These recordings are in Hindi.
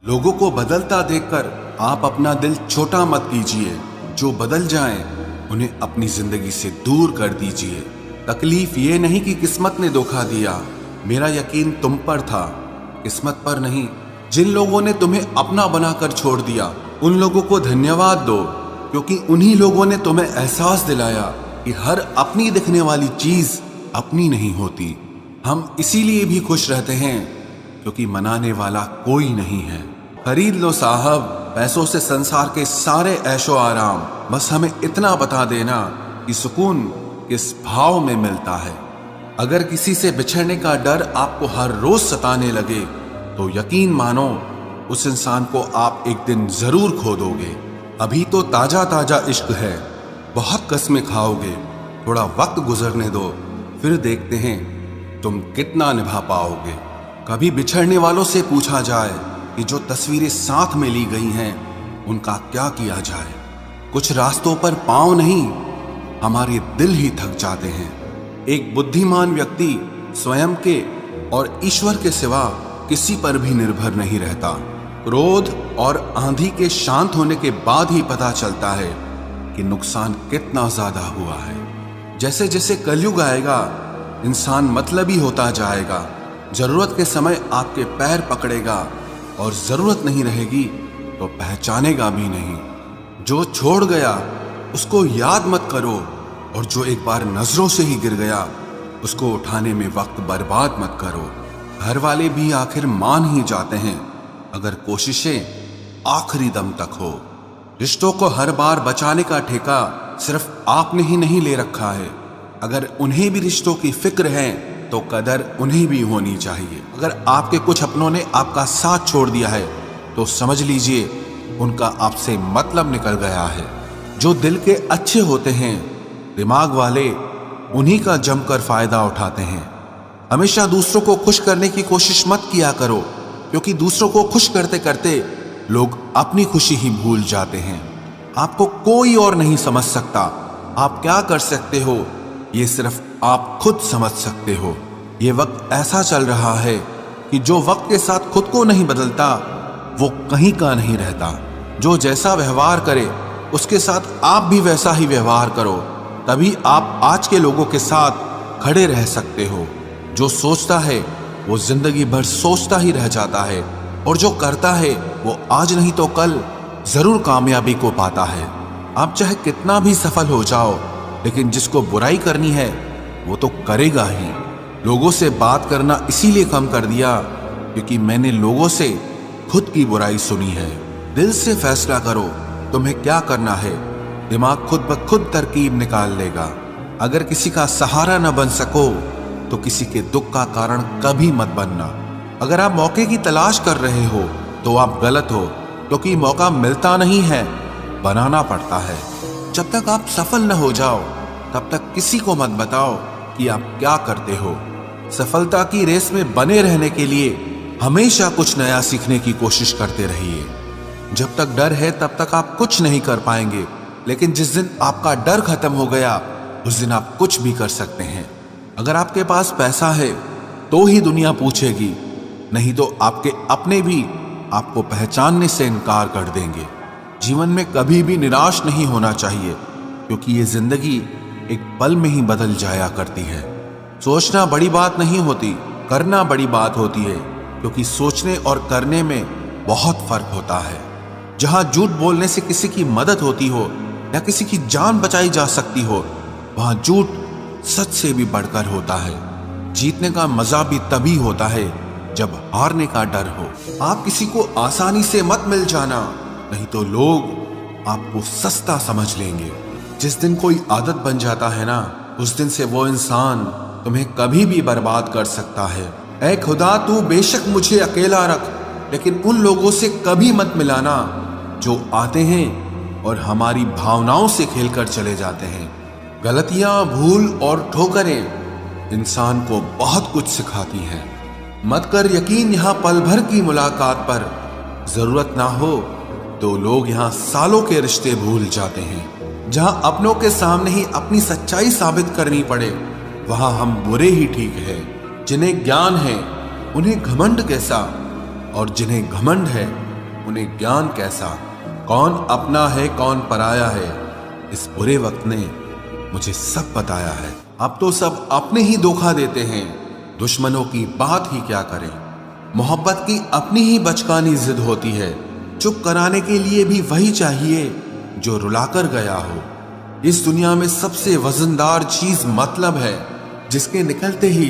लोगों को बदलता देखकर आप अपना दिल छोटा मत कीजिए। जो बदल जाएं, उन्हें अपनी जिंदगी से दूर कर दीजिए। तकलीफ ये नहीं कि किस्मत ने धोखा दिया, मेरा यकीन तुम पर था, किस्मत पर नहीं। जिन लोगों ने तुम्हें अपना बनाकर छोड़ दिया, उन लोगों को धन्यवाद दो, क्योंकि उन्हीं लोगों ने तुम्हें एहसास दिलाया कि हर अपनी दिखने वाली चीज अपनी नहीं होती। हम इसीलिए भी खुश रहते हैं क्योंकि मनाने वाला कोई नहीं है। खरीद लो साहब पैसों से संसार के सारे ऐशो आराम, बस हमें इतना बता देना कि सुकून किस भाव में मिलता है। अगर किसी से बिछड़ने का डर आपको हर रोज सताने लगे तो यकीन मानो उस इंसान को आप एक दिन जरूर खो दोगे। अभी तो ताजा ताजा इश्क है, बहुत कस्में खाओगे, थोड़ा वक्त गुजरने दो, फिर देखते हैं तुम कितना निभा पाओगे। कभी बिछड़ने वालों से पूछा जाए कि जो तस्वीरें साथ में ली गई हैं उनका क्या किया जाए। कुछ रास्तों पर पांव नहीं, हमारे दिल ही थक जाते हैं। एक बुद्धिमान व्यक्ति स्वयं के और ईश्वर के सिवा किसी पर भी निर्भर नहीं रहता। क्रोध और आंधी के शांत होने के बाद ही पता चलता है कि नुकसान कितना ज्यादा हुआ है। जैसे जैसे कलयुग आएगा, इंसान मतलबी होता जाएगा। जरूरत के समय आपके पैर पकड़ेगा और जरूरत नहीं रहेगी तो पहचानेगा भी नहीं। जो छोड़ गया उसको याद मत करो, और जो एक बार नजरों से ही गिर गया उसको उठाने में वक्त बर्बाद मत करो। घर वाले भी आखिर मान ही जाते हैं अगर कोशिशें आखिरी दम तक हो। रिश्तों को हर बार बचाने का ठेका सिर्फ आपने ही नहीं ले रखा है। अगर उन्हें भी रिश्तों की फिक्र है तो कदर उन्हें भी होनी चाहिए। अगर आपके कुछ अपनों ने आपका साथ छोड़ दिया है तो समझ लीजिए उनका आपसे मतलब निकल गया है। जो दिल के अच्छे होते हैं, दिमाग वाले उन्हीं का जमकर फायदा उठाते हैं। हमेशा दूसरों को खुश करने की कोशिश मत किया करो, क्योंकि दूसरों को खुश करते करते लोग अपनी खुशी ही भूल जाते हैं। आपको कोई और नहीं समझ सकता। आप क्या कर सकते हो ये सिर्फ आप खुद समझ सकते हो। ये वक्त ऐसा चल रहा है कि जो वक्त के साथ खुद को नहीं बदलता वो कहीं का नहीं रहता। जो जैसा व्यवहार करे उसके साथ आप भी वैसा ही व्यवहार करो, तभी आप आज के लोगों के साथ खड़े रह सकते हो। जो सोचता है वो जिंदगी भर सोचता ही रह जाता है, और जो करता है वो आज नहीं तो कल जरूर कामयाबी को पाता है। आप चाहे कितना भी सफल हो जाओ, लेकिन जिसको बुराई करनी है वो तो करेगा ही। लोगों से बात करना इसीलिए कम कर दिया क्योंकि मैंने लोगों से खुद की बुराई सुनी है। दिल से फैसला करो तुम्हें क्या करना है, दिमाग खुद ब खुद तरकीब निकाल लेगा। अगर किसी का सहारा न बन सको तो किसी के दुख का कारण कभी मत बनना। अगर आप मौके की तलाश कर रहे हो तो आप गलत हो, क्योंकि मौका मिलता नहीं है, बनाना पड़ता है। जब तक आप सफल न हो जाओ तब तक किसी को मत बताओ कि आप क्या करते हो। सफलता की रेस में बने रहने के लिए हमेशा कुछ नया सीखने की कोशिश करते रहिए। जब तक डर है तब तक आप कुछ नहीं कर पाएंगे, लेकिन जिस दिन आपका डर खत्म हो गया उस दिन आप कुछ भी कर सकते हैं। अगर आपके पास पैसा है तो ही दुनिया पूछेगी, नहीं तो आपके अपने भी आपको पहचानने से इनकार कर देंगे। जीवन में कभी भी निराश नहीं होना चाहिए, क्योंकि ये जिंदगी एक पल में ही बदल जाया करती है। सोचना बड़ी बात नहीं होती, करना बड़ी बात होती है, क्योंकि सोचने और करने में बहुत फर्क होता है। जहां झूठ बोलने से किसी की मदद होती हो या किसी की जान बचाई जा सकती हो, वहां झूठ सच से भी बढ़कर होता है। जीतने का मजा भी तभी होता है जब हारने का डर हो। आप किसी को आसानी से मत मिल जाना, नहीं तो लोग आपको सस्ता समझ लेंगे। जिस दिन कोई आदत बन जाता है ना, उस दिन से वो इंसान तुम्हें कभी भी बर्बाद कर सकता है। ऐ खुदा तू बेशक मुझे अकेला रख, लेकिन उन लोगों से कभी मत मिलाना जो आते हैं और हमारी भावनाओं से खेलकर चले जाते हैं। गलतियां, भूल और ठोकरें इंसान को बहुत कुछ सिखाती हैं। मत कर यकीन यहाँ पल भर की मुलाकात पर, जरूरत ना हो तो लोग यहाँ सालों के रिश्ते भूल जाते हैं। जहां अपनों के सामने ही अपनी सच्चाई साबित करनी पड़े वहां हम बुरे ही ठीक है। जिन्हें ज्ञान है उन्हें घमंड कैसा, और जिन्हें घमंड है उन्हें ज्ञान कैसा, कौन अपना है कौन पराया है, इस बुरे वक्त ने मुझे सब बताया है। अब तो सब अपने ही धोखा देते हैं, दुश्मनों की बात ही क्या करें। मोहब्बत की अपनी ही बचकानी जिद होती है, चुप कराने के लिए भी वही चाहिए जो रुलाकर गया हो। इस दुनिया में सबसे वजनदार चीज मतलब है, जिसके निकलते ही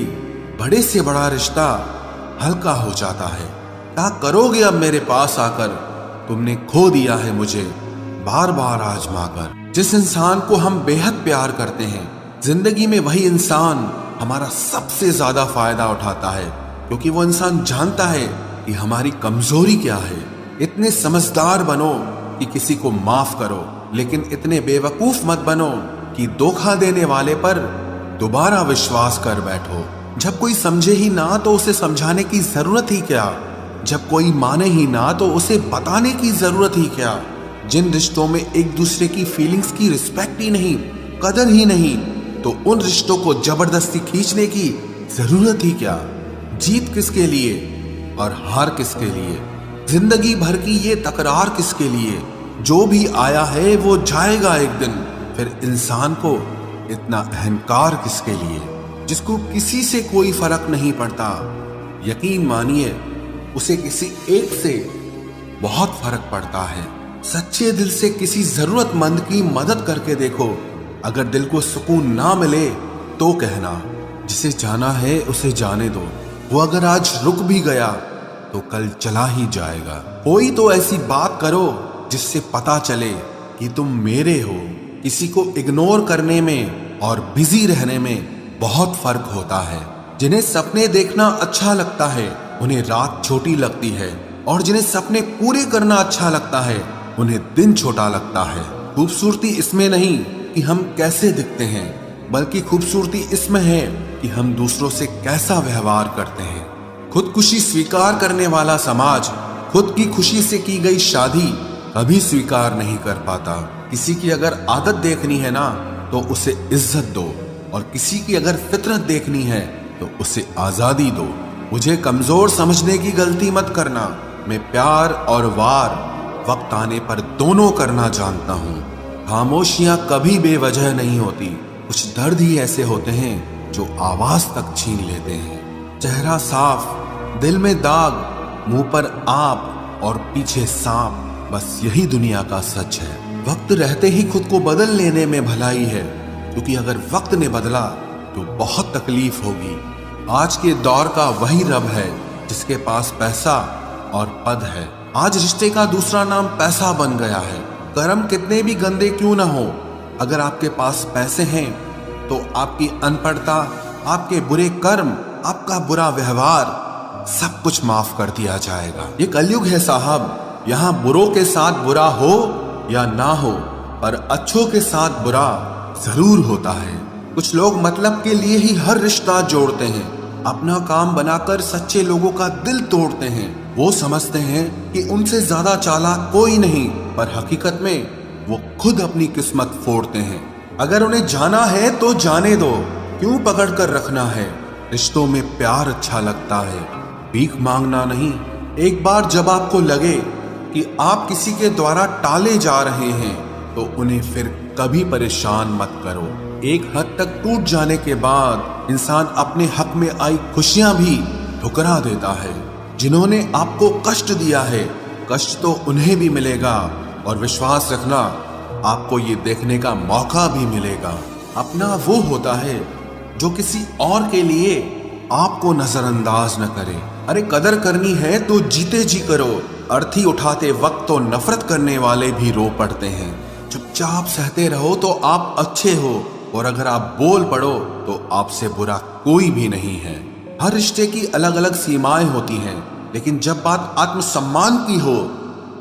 बड़े से बड़ा रिश्ता हल्का हो जाता है। क्या करोगे अब मेरे पास आकर, तुमने खो दिया है मुझे बार बार आजमा कर। जिस इंसान को हम बेहद प्यार करते हैं, जिंदगी में वही इंसान हमारा सबसे ज्यादा फायदा उठाता है, क्योंकि वो इंसान जानता है कि हमारी कमजोरी क्या है। इतने समझदार बनो कि किसी को माफ करो, लेकिन इतने बेवकूफ मत बनो कि धोखा देने वाले पर दोबारा विश्वास कर बैठो। जब कोई समझे ही ना तो उसे समझाने की जरूरत ही क्या, जब कोई माने ही ना तो उसे बताने की जरूरत ही क्या। जिन रिश्तों में एक दूसरे की फीलिंग्स की रिस्पेक्ट ही नहीं, कदर ही नहीं, तो उन रिश्तों को जबरदस्ती खींचने की जरूरत ही क्या। जीत किसके लिए और हार किसके लिए, जिंदगी भर की ये तकरार किसके लिए। जो भी आया है वो जाएगा एक दिन, फिर इंसान को इतना अहंकार किसके लिए, जिसको किसी से कोई फर्क नहीं पड़ता। यकीन मानिए उसे किसी एक से बहुत फर्क पड़ता है। सच्चे दिल से किसी जरूरतमंद की मदद करके देखो, अगर दिल को सुकून ना मिले तो कहना, जिसे जाना है उसे जाने दो। वो अगर आज रुक भी गया तो कल चला ही जाएगा। कोई तो ऐसी बात करो जिससे पता चले कि तुम मेरे हो। किसी को इग्नोर करने में और बिजी रहने में बहुत फर्क होता है। जिन्हें सपने देखना अच्छा लगता है उन्हें रात छोटी लगती है, और जिन्हें सपने पूरे करना अच्छा लगता है उन्हें दिन छोटा लगता है। खूबसूरती इसमें नहीं कि हम कैसे दिखते हैं, बल्कि खूबसूरती इसमें है कि हम दूसरों से कैसा व्यवहार करते हैं। खुदकुशी स्वीकार करने वाला समाज खुद की खुशी से की गई शादी कभी स्वीकार नहीं कर पाता। किसी की अगर आदत देखनी है ना तो उसे इज्जत दो, और किसी की अगर फितरत देखनी है तो उसे आजादी दो। मुझे कमजोर समझने की गलती मत करना। मैं प्यार और वार वक्त आने पर दोनों करना जानता हूँ। खामोशियां कभी बेवजह नहीं होती, कुछ दर्द ही ऐसे होते हैं जो आवाज तक छीन लेते हैं। चेहरा साफ, दिल में दाग, मुंह पर आप और पीछे सांप, बस यही दुनिया का सच है। वक्त रहते ही खुद को बदल लेने में भलाई है, क्योंकि अगर वक्त ने बदला तो बहुत तकलीफ होगी। आज के दौर का वही रब है जिसके पास पैसा और पद है। आज रिश्ते का दूसरा नाम पैसा बन गया है। कर्म कितने भी गंदे क्यों ना हो, अगर आपके पास पैसे हैं तो आपकी अनपढ़ता, आपके बुरे कर्म, आपका बुरा व्यवहार सब कुछ माफ कर दिया जाएगा। ये कलयुग है साहब, यहाँ बुरों के साथ बुरा हो या ना हो, पर अच्छों के साथ बुरा जरूर होता है। कुछ लोग मतलब के लिए ही हर रिश्ता जोड़ते हैं, अपना काम बनाकर सच्चे लोगों का दिल तोड़ते हैं। वो समझते हैं कि उनसे ज्यादा चालाक कोई नहीं, पर हकीकत में वो खुद अपनी किस्मत फोड़ते हैं। अगर उन्हें जाना है तो जाने दो, क्यों पकड़ कर रखना है। रिश्तों में प्यार अच्छा लगता है, भीख मांगना नहीं। एक बार जब आपको लगे कि आप किसी के द्वारा टाले जा रहे हैं तो उन्हें फिर कभी परेशान मत करो। एक हद तक टूट जाने के बाद इंसान अपने हक में आई खुशियां भी ठुकरा देता है। जिन्होंने आपको कष्ट दिया है, कष्ट तो उन्हें भी मिलेगा, और विश्वास रखना आपको ये देखने का मौका भी मिलेगा। अपना वो होता है जो किसी और के लिए आपको नजरअंदाज न करे। अरे कदर करनी है तो जीते जी करो। अर्थी उठाते वक्त तो नफरत करने वाले भी रो पड़ते हैं। चुपचाप सहते रहो तो आप अच्छे हो, और अगर आप बोल पड़ो तो आपसे बुरा कोई भी नहीं है। हर रिश्ते की अलग अलग सीमाएं होती हैं, लेकिन जब बात आत्मसम्मान की हो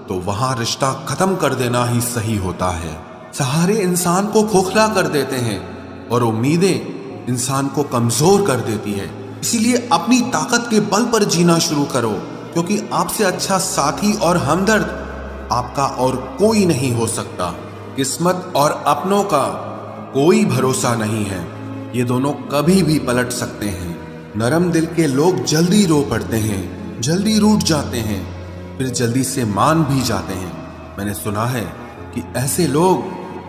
तो वहां रिश्ता खत्म कर देना ही सही होता है। सहारे इंसान को खोखला कर देते हैं और उम्मीदें इंसान को कमजोर कर देती है। इसीलिए अपनी ताकत के बल पर जीना शुरू करो, क्योंकि आपसे अच्छा साथी और हमदर्द आपका और कोई नहीं हो सकता। किस्मत और अपनों का कोई भरोसा नहीं है, ये दोनों कभी भी पलट सकते हैं। नरम दिल के लोग जल्दी रो पड़ते हैं, जल्दी रूठ जाते हैं, फिर जल्दी से मान भी जाते हैं। मैंने सुना है कि ऐसे लोग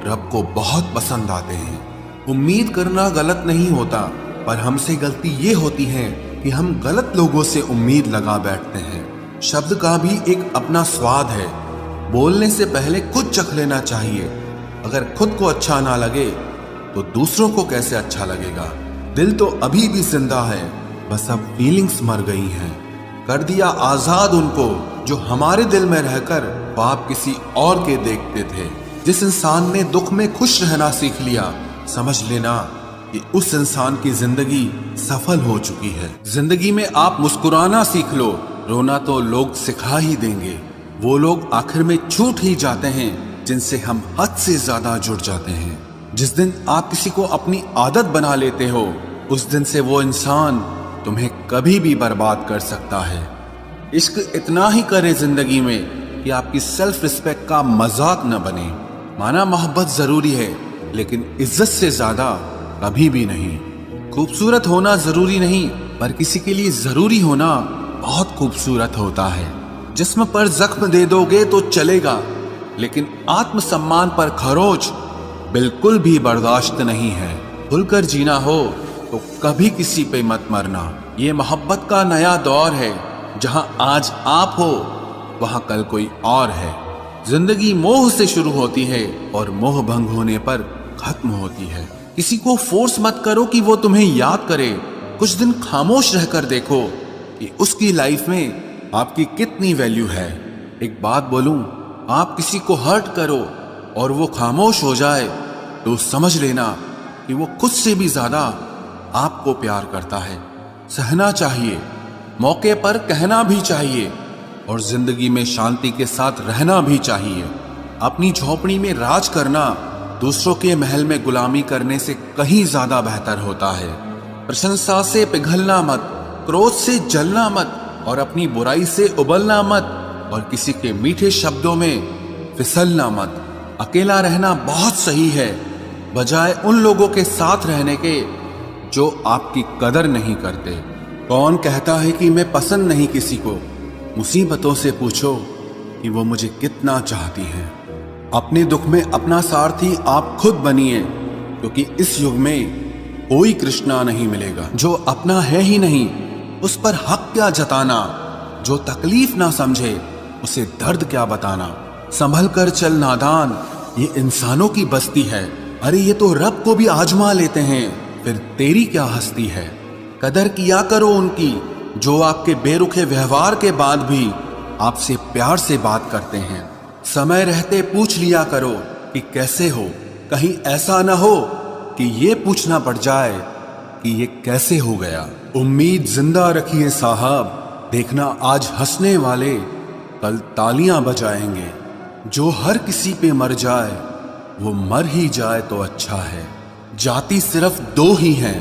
रब को बहुत पसंद आते हैं। उम्मीद करना गलत नहीं होता, पर हमसे गलती ये होती है कि हम गलत लोगों से उम्मीद लगा बैठते हैं। शब्द का भी एक अपना स्वाद है। बोलने से पहले खुद चख लेना चाहिए। अगर खुद को अच्छा ना लगे तो दूसरों को कैसे अच्छा लगेगा। दिल तो अभी भी जिंदा है, बस अब फीलिंग्स मर गई हैं। कर दिया आजाद उनको जो हमारे दिल में रहकर ख्वाब किसी और के देखते थे। जिस इंसान ने दुख में खुश रहना सीख लिया, समझ लेना कि उस इंसान की जिंदगी सफल हो चुकी है। जिंदगी में आप मुस्कुराना सीख लो, रोना तो लोग सिखा ही देंगे। वो लोग आखिर में छूट ही जाते हैं जिनसे हम हद से ज्यादा जुड़ जाते हैं। जिस दिन आप किसी को अपनी आदत बना लेते हो, उस दिन से वो इंसान तुम्हें कभी भी बर्बाद कर सकता है। इश्क इतना ही करे जिंदगी में कि आपकी सेल्फ रिस्पेक्ट का मजाक न बने। माना मोहब्बत जरूरी है, लेकिन इज्जत से ज्यादा कभी भी नहीं। खूबसूरत होना जरूरी नहीं, पर किसी के लिए जरूरी होना बहुत खूबसूरत होता है। जिस्म पर जख्म दे दोगे तो चलेगा, लेकिन आत्मसम्मान पर खरोच बिल्कुल भी बर्दाश्त नहीं है। खुलकर जीना हो तो कभी किसी पे मत मरना। ये मोहब्बत का नया दौर है, जहां आज आप हो वहां कल कोई और है। जिंदगी मोह से शुरू होती है और मोह भंग होने पर खत्म होती है। किसी को फोर्स मत करो कि वो तुम्हें याद करे। कुछ दिन खामोश रहकर देखो कि उसकी लाइफ में आपकी कितनी वैल्यू है। एक बात बोलूं, आप किसी को हर्ट करो और वो खामोश हो जाए तो समझ लेना कि वो खुद से भी ज्यादा आपको प्यार करता है। सहना चाहिए, मौके पर कहना भी चाहिए, और जिंदगी में शांति के साथ रहना भी चाहिए। अपनी झोपड़ी में राज करना दूसरों के महल में गुलामी करने से कहीं ज्यादा बेहतर होता है। प्रशंसा से पिघलना मत, क्रोध से जलना मत, और अपनी बुराई से उबलना मत, और किसी के मीठे शब्दों में फिसलना मत। अकेला रहना बहुत सही है, बजाय उन लोगों के साथ रहने के जो आपकी कदर नहीं करते। कौन कहता है कि मैं पसंद नहीं किसी को? मुसीबतों से पूछो कि वो मुझे कितना चाहती हैं। अपने दुख में अपना सारथी आप खुद बनिए, क्योंकि इस युग में कोई कृष्णा नहीं मिलेगा। जो अपना है ही नहीं, उस पर हक क्या जताना। जो तकलीफ ना समझे, उसे दर्द क्या बताना। संभल कर चल नादान, ये इंसानों की बस्ती है। अरे ये तो रब को भी आजमा लेते हैं, फिर तेरी क्या हस्ती है। कदर किया करो उनकी जो आपके बेरुखे व्यवहार के बाद भी आपसे प्यार से बात करते हैं। समय रहते पूछ लिया करो कि कैसे हो। कहीं ऐसा ना हो कि ये पूछना पड़ जाए कि ये कैसे हो गया। उम्मीद जिंदा रखिए साहब, देखना आज हंसने वाले कल तालियां बजाएंगे। जो हर किसी पे मर जाए वो मर ही जाए तो अच्छा है। जाति सिर्फ दो ही हैं,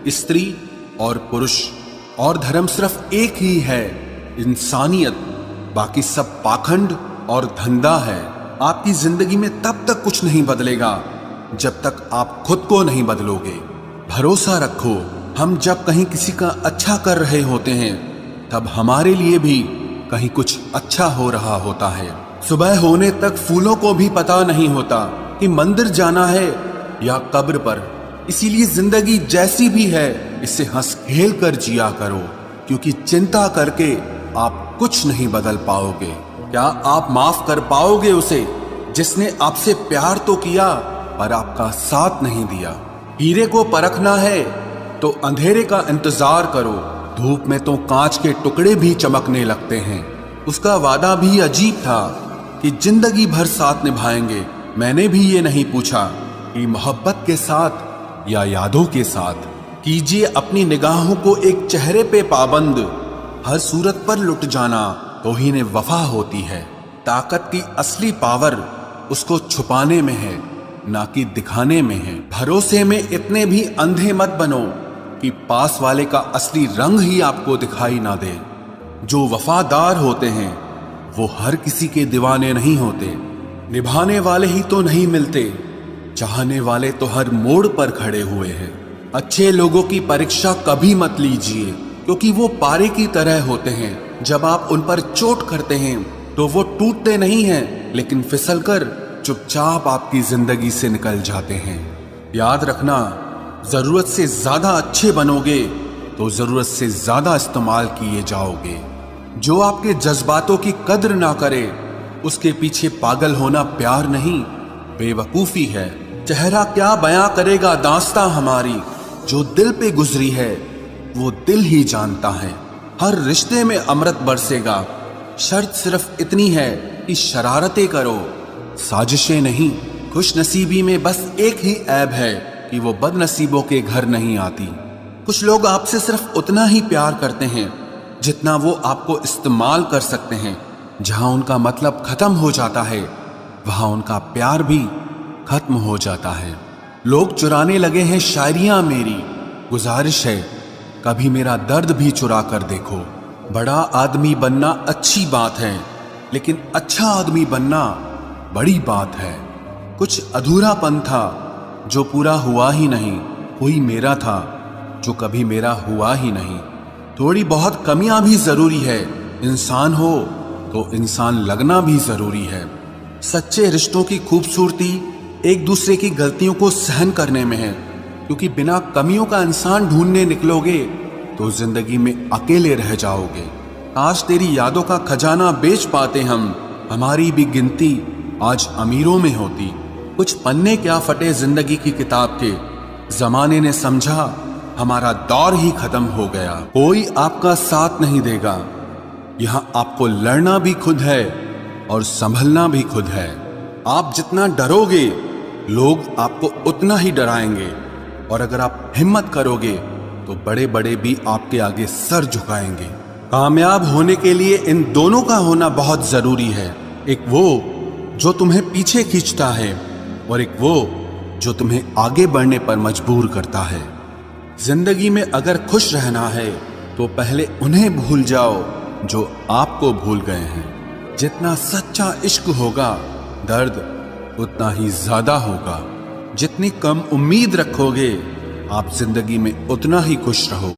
स्त्री और पुरुष, और धर्म सिर्फ एक ही है, इंसानियत। बाकी सब पाखंड और धंधा है। आपकी जिंदगी में तब तक कुछ नहीं बदलेगा जब तक आप खुद को नहीं बदलोगे। भरोसा रखो, हम जब कहीं किसी का अच्छा कर रहे होते हैं, तब हमारे लिए भी कहीं कुछ अच्छा हो रहा होता है। सुबह होने तक फूलों को भी पता नहीं होता कि मंदिर जाना है या कब्र पर। इसीलिए जिंदगी जैसी भी है, इसे हंस खेल कर जिया करो, क्योंकि चिंता करके आप कुछ नहीं बदल पाओगे। क्या आप माफ कर पाओगे उसे जिसने आपसे प्यार तो किया पर आपका साथ नहीं दिया। हीरे को परखना है तो अंधेरे का इंतजार करो। धूप में तो कांच के टुकड़े भी चमकने लगते हैं। उसका वादा भी अजीब था कि जिंदगी भर साथ निभाएंगे। मैंने भी ये नहीं पूछा कि मोहब्बत के साथ या यादों के साथ। कीजिए अपनी निगाहों को एक चेहरे पे पाबंद, हर सूरत पर लुट जाना तौहीन वफा होती है। ताकत की असली पावर उसको छुपाने में है, ना कि दिखाने में है। भरोसे में इतने भी अंधे मत बनो कि पास वाले का असली रंग ही आपको दिखाई ना दे। जो वफादार होते हैं वो हर किसी के दीवाने नहीं होते। निभाने वाले ही तो नहीं मिलते, चाहने वाले तो हर मोड़ पर खड़े हुए हैं। अच्छे लोगों की परीक्षा कभी मत लीजिए, क्योंकि वो पारे की तरह होते हैं। जब आप उन पर चोट करते हैं तो वो टूटते नहीं हैं, लेकिन फिसलकर चुपचाप आपकी जिंदगी से निकल जाते हैं। याद रखना, जरूरत से ज्यादा अच्छे बनोगे तो जरूरत से ज्यादा इस्तेमाल किए जाओगे। जो आपके जज्बातों की कद्र ना करे, उसके पीछे पागल होना प्यार नहीं, बेवकूफी है। चेहरा क्या बयां करेगा दास्तां हमारी, जो दिल पे गुजरी है वो दिल ही जानता है। हर रिश्ते में अमृत बरसेगा, शर्त सिर्फ इतनी है कि शरारतें करो, साजिशें नहीं। खुश नसीबी में बस एक ही ऐब है कि वो बदनसीबों के घर नहीं आती। कुछ लोग आपसे सिर्फ उतना ही प्यार करते हैं जितना वो आपको इस्तेमाल कर सकते हैं। जहां उनका मतलब खत्म हो जाता है, वहां उनका प्यार भी खत्म हो जाता है। लोग चुराने लगे हैं शायरियां मेरी, गुजारिश है कभी मेरा दर्द भी चुरा कर देखो। बड़ा आदमी बनना अच्छी बात है, लेकिन अच्छा आदमी बनना बड़ी बात है। कुछ अधूरापन था जो पूरा हुआ ही नहीं, कोई मेरा था जो कभी मेरा हुआ ही नहीं। थोड़ी बहुत कमियां भी जरूरी है, इंसान हो तो इंसान लगना भी जरूरी है। सच्चे रिश्तों की खूबसूरती एक दूसरे की गलतियों को सहन करने में है, क्योंकि बिना कमियों का इंसान ढूंढने निकलोगे तो जिंदगी में अकेले रह जाओगे। आज तेरी यादों का खजाना बेच पाते हम, हमारी भी गिनती आज अमीरों में होती। कुछ पन्ने क्या फटे जिंदगी की किताब के, जमाने ने समझा हमारा दौर ही खत्म हो गया। कोई आपका साथ नहीं देगा, यहां आपको लड़ना भी खुद है और संभलना भी खुद है। आप जितना डरोगे, लोग आपको उतना ही डराएंगे, और अगर आप हिम्मत करोगे तो बड़े बड़े भी आपके आगे सर झुकाएंगे। कामयाब होने के लिए इन दोनों का होना बहुत जरूरी है। एक वो जो तुम्हें पीछे खींचता है, और एक वो जो तुम्हें आगे बढ़ने पर मजबूर करता है। जिंदगी में अगर खुश रहना है तो पहले उन्हें भूल जाओ जो आपको भूल गए हैं। जितना सच्चा इश्क होगा, दर्द उतना ही ज्यादा होगा। जितनी कम उम्मीद रखोगे, आप जिंदगी में उतना ही खुश रहो।